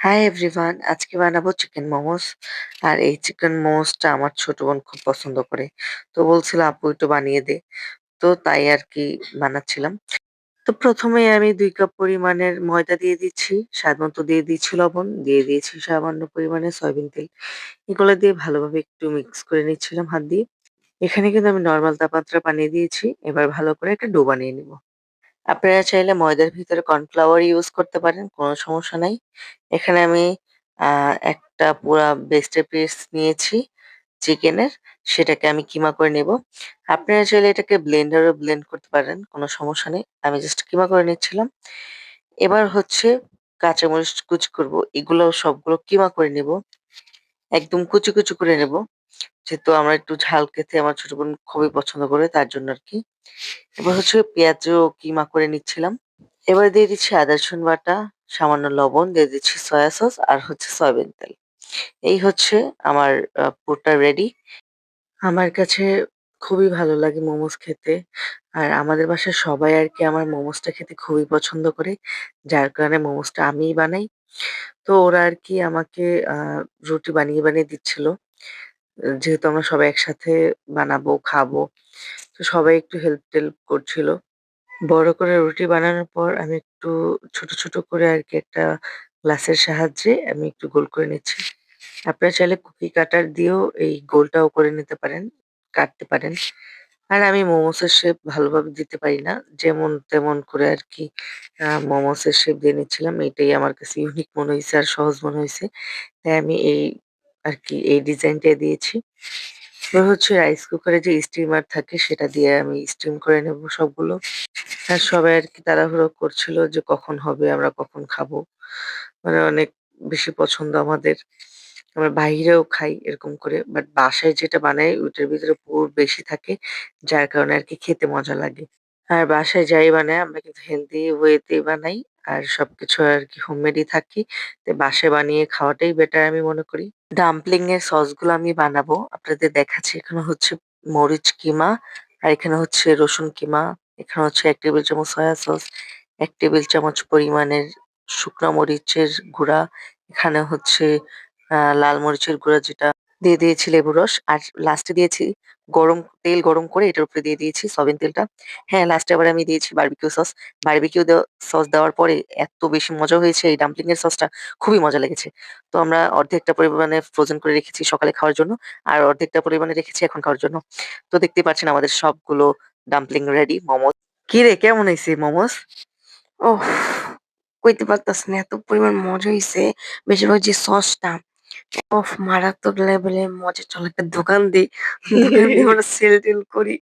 Hi everyone, আজকে বানাবো chicken momos. আর এই চিকেন মোমোসটা আমার ছোট বোন খুব পছন্দ করে। তো বলছিল আপু একটু বানিয়ে দে। তো তাই আর কি বানাচ্ছিলাম। তো প্রথমে আমি ২ কাপ পরিমাণের ময়দা দিয়ে দিচ্ছি। স্বাদ মতো দিয়ে দিচ্ছি লবণ, দিয়ে দিয়েছি সামান্য পরিমাণে সয়াবিন তেল। এগুলো দিয়ে ভালোভাবে একটু মিক্স করে নিচ্ছিলাম হাত দিয়ে। এখানে কিন্তু আমি নরমাল তাপমাত্রায় পানি দিয়েছি। এবার ভালো করে একটা ডো বানিয়ে নিব। আপনারা চাইলে ময়দার ভিতরে কর্নফ্লাওয়ার ইউজ করতে পারেন, কোনো সমস্যা নাই। এখানে আমি আ একটা পুরা ব্রেস্টের পিস নিয়েছি চিকেনের, সেটাকে আমি কিমা করে নেব। আপনারা চাইলে এটাকে ব্লেন্ডারেও ব্লেন্ড করতে পারেন, কোনো সমস্যা নেই। আমি জাস্ট কিমা করে নিচ্ছিলাম। এবার হচ্ছে কাঁচামরিচ কুচি করব। এগুলো সবগুলো কিমা করে নেব। একদম কুচি, কুচি করে নেব। যেহেতু আমার একটু ঝাল খেতে আমার ছোট বোন খুবই পছন্দ করে তার জন্য আরকি। এবার হচ্ছে পেঁয়াজও কিমা করে নিচ্ছিলাম। এবার দিয়ে দিচ্ছি আদা রসুন বাটা, সামান্য লবণ, দিয়ে দিচ্ছি সয়া সস আর হচ্ছে সয়াবিন তেল। এই হচ্ছে আমার পুরটা রেডি। আমার কাছে খুবই ভালো লাগে মোমোস খেতে। আর আমাদের বাসায় সবাই আরকি আমার মোমোসটা খেতে খুবই পছন্দ করে। যার কারণে মোমোসটা আমিই বানাই। তো ওরা আরকি আমাকে আ রুটি বানিয়ে, বানিয়ে দিচ্ছিল। যেহেতু আমরা সবাই একসাথে বানাবো, খাবো। তো সবাই একটু হেল্প-টেল্প করছিল। বড় করে রুটি বানানোর পর আমি একটু ছোট, ছোট করে আরকি একটা গ্লাসের সাহায্যে আমি একটু গোল করে নিচ্ছি। আপনারা চাইলে কুকি কাটার দিয়েও এই গোলটাও করে নিতে পারেন, কাটতে পারেন। আর আমি মোমোসের শেপ ভালোভাবে দিতে পারি না। যেমন তেমন করে আরকি মোমোসের শেপ দিয়ে নিচ্ছিলাম। এটাই আমার কাছে ইউনিক মনে হইছে আর সহজ মনে হইছে। তাই আমি এই আরকি এই ডিজাইনটাই দিয়েছি। এবার হচ্ছে রাইস কুকারে যে স্টিমার থাকে সেটা দিয়ে আমি স্টিম করে নেব সবগুলো। আর সবাই আরকি তাড়াহুড়ো করছিল যে কখন হবে, আমরা কখন খাবো। মানে অনেক বেশি পছন্দ আমাদের। আমরা বাহিরেও খাই এরকম করে। বাট বাসায় যেটা বানাই ওইটার ভিতরে পুর বেশি থাকে। যার কারণে আরকি খেতে মজা লাগে। আর বাসায় যাই বানাই আমরা কিন্তু হেলথি ওয়েতেই বানাই। আর সবকিছু আরকি হোমমেডই থাকি। তো বাসায় বানিয়ে খাওয়াটাই বেটার আমি মনে করি। ডাম্পলিং এর সসগুলো আমি বানাবো। আপনাদের দেখাচ্ছি। এখানে হচ্ছে মরিচ কিমা, আর এখানে হচ্ছে রসুন কিমা, এখানে হচ্ছে ১ টেবিল চামচ সয়া সস, ১ টেবিল চামচ পরিমাণের শুকনা মরিচের গুঁড়া, এখানে হচ্ছে লাল মরিচের গুঁড়া যেটা দিয়ে দিয়েছি লেবুর রস। আর লাস্টে দিয়েছি তেল গরম করে এটার উপরে দিয়ে দিয়েছি সয়াবিন তেলটা। হ্যাঁ, লাস্টে আবার আমি দিয়েছি বারবিকিউ সস। বারবিকিউ সস দেওয়ার পরে এত বেশি মজা হয়েছে এই ডাম্পলিং এর সসটা খুবই মজা লেগেছে। তো আমরা অর্ধেকটা পরিমাণে ফ্রোজেন করে রেখেছি সকালে খাওয়ার জন্য। আর অর্ধেকটা পরিমাণে রেখেছি এখন খাওয়ার জন্য। তো দেখতেই পাচ্ছেন আমাদের সবগুলো ডাম্পলিং রেডি। কিরে কেমন হইছে মোমোস? ওহ! কইতে পারতাছি না এত পরিমাণ মজা হইছে। বেশিরভাগ যে সসটা, ওফ! মারাত্মক লেভেলের মজা। চল একটা দোকান দেই। দোকান দিয়ে আমরা সেল-টেল করি।